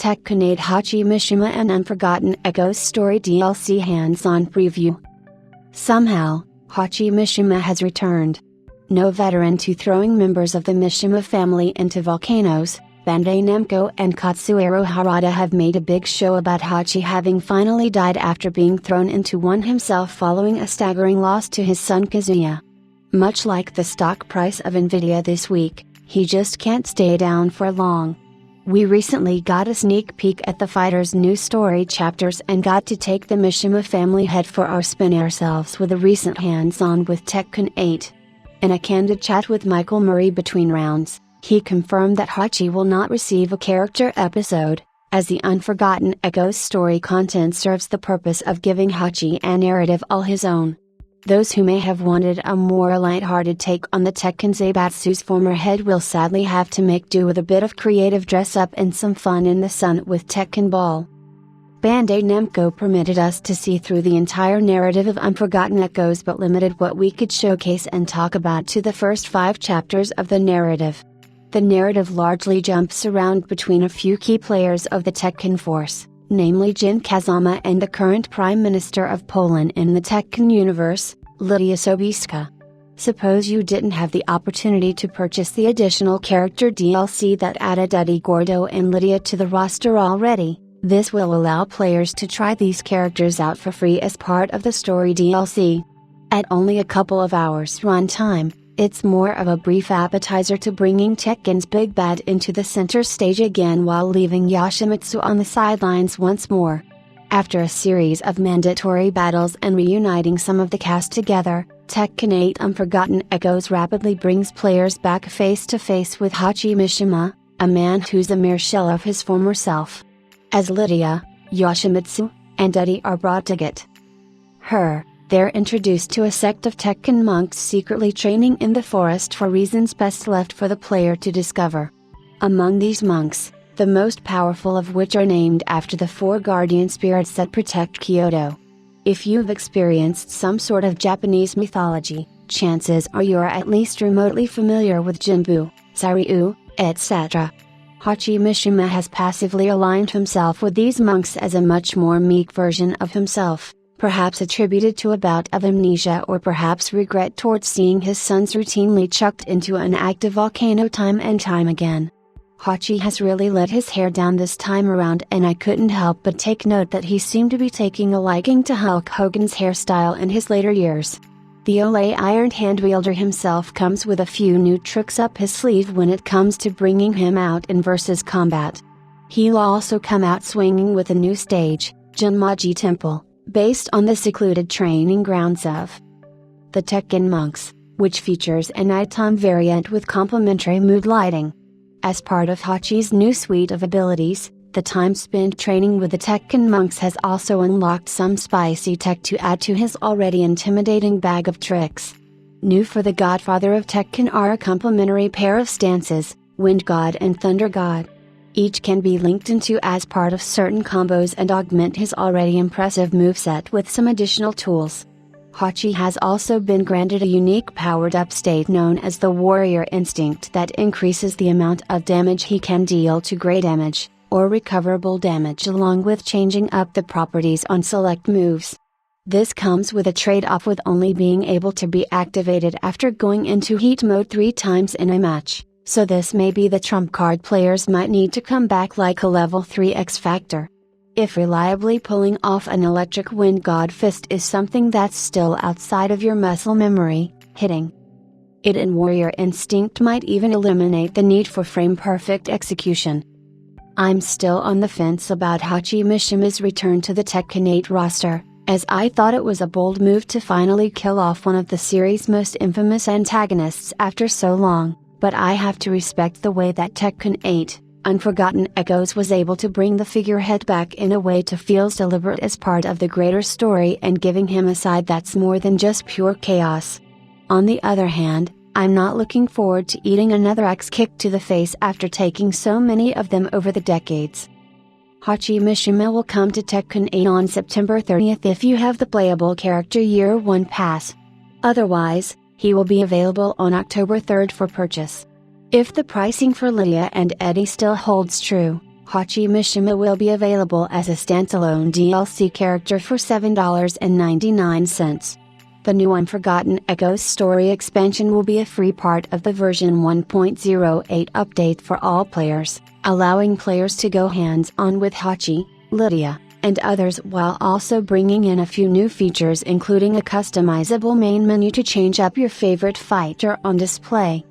Tekken 8 Heihachi Mishima and Unforgotten Echoes Story DLC hands-on preview. Somehow, Heihachi Mishima has returned. No veteran to throwing members of the Mishima family into volcanoes, Bandai Namco and Katsuhiro Harada have made a big show about Heihachi having finally died after being thrown into one himself following a staggering loss to his son Kazuya. Much like the stock price of Nvidia this week, he just can't stay down for long. We recently got a sneak peek at the fighter's new story chapters and got to take the Mishima family head for our spin ourselves with a recent hands-on with Tekken 8. In a candid chat with Michael Murray between rounds, he confirmed that Heihachi will not receive a character episode, as the Unforgotten Echoes story content serves the purpose of giving Heihachi a narrative all his own. Those who may have wanted a more light-hearted take on the Tekken Zaibatsu's former head will sadly have to make do with a bit of creative dress-up and some fun in the sun with Tekken Ball. Bandai Namco permitted us to see through the entire narrative of Unforgotten Echoes but limited what we could showcase and talk about to the first 5 chapters of the narrative. The narrative largely jumps around between a few key players of the Tekken force, namely Jin Kazama and the current Prime Minister of Poland in the Tekken universe, Lidia Sobieska. Suppose you didn't have the opportunity to purchase the additional character DLC that added Eddie Gordo and Lidia to the roster already. This will allow players to try these characters out for free as part of the story DLC. At only a couple of hours runtime, it's more of a brief appetizer to bringing Tekken's big bad into the center stage again while leaving Yoshimitsu on the sidelines once more. After a series of mandatory battles and reuniting some of the cast together, Tekken 8 Unforgotten Echoes rapidly brings players back face to face with Heihachi Mishima, a man who's a mere shell of his former self. As Lidia, Yoshimitsu, and Eddie are brought to get her, they're introduced to a sect of Tekken monks secretly training in the forest for reasons best left for the player to discover. Among these monks, the most powerful of which are named after the 4 guardian spirits that protect Kyoto. If you've experienced some sort of Japanese mythology, chances are you're at least remotely familiar with Jinbu, Saryu, etc. Heihachi Mishima has passively aligned himself with these monks as a much more meek version of himself, perhaps attributed to a bout of amnesia or perhaps regret towards seeing his sons routinely chucked into an active volcano time and time again. Heihachi has really let his hair down this time around, and I couldn't help but take note that he seemed to be taking a liking to Hulk Hogan's hairstyle in his later years. The Olay Iron Hand wielder himself comes with a few new tricks up his sleeve when it comes to bringing him out in versus combat. He'll also come out swinging with a new stage, Junmaji Temple, based on the secluded training grounds of the Tekken monks, which features a nighttime variant with complementary mood lighting. As part of Heihachi's new suite of abilities, the time spent training with the Tekken monks has also unlocked some spicy tech to add to his already intimidating bag of tricks. New for the Godfather of Tekken are a complementary pair of stances, Wind God and Thunder God. Each can be linked into as part of certain combos and augment his already impressive moveset with some additional tools. Heihachi has also been granted a unique powered-up state known as the Warrior Instinct that increases the amount of damage he can deal to great damage, or recoverable damage, along with changing up the properties on select moves. This comes with a trade-off with only being able to be activated after going into heat mode 3 times in a match, so this may be the trump card players might need to come back like a level 3 X Factor. If reliably pulling off an electric Wind God fist is something that's still outside of your muscle memory, hitting it in Warrior Instinct might even eliminate the need for frame-perfect execution. I'm still on the fence about Heihachi Mishima's return to the Tekken 8 roster, as I thought it was a bold move to finally kill off one of the series' most infamous antagonists after so long, but I have to respect the way that Tekken 8, Unforgotten Echoes was able to bring the figurehead back in a way to feels deliberate as part of the greater story and giving him a side that's more than just pure chaos. On the other hand, I'm not looking forward to eating another axe kick to the face after taking so many of them over the decades. Heihachi Mishima will come to Tekken 8 on September 30th if you have the playable character Year 1 pass. Otherwise, he will be available on October 3rd for purchase. If the pricing for Lidia and Eddie still holds true, Heihachi Mishima will be available as a standalone DLC character for $7.99. The new Unforgotten Echoes story expansion will be a free part of the version 1.08 update for all players, allowing players to go hands-on with Heihachi, Lydia, and others while also bringing in a few new features including a customizable main menu to change up your favorite fighter on display.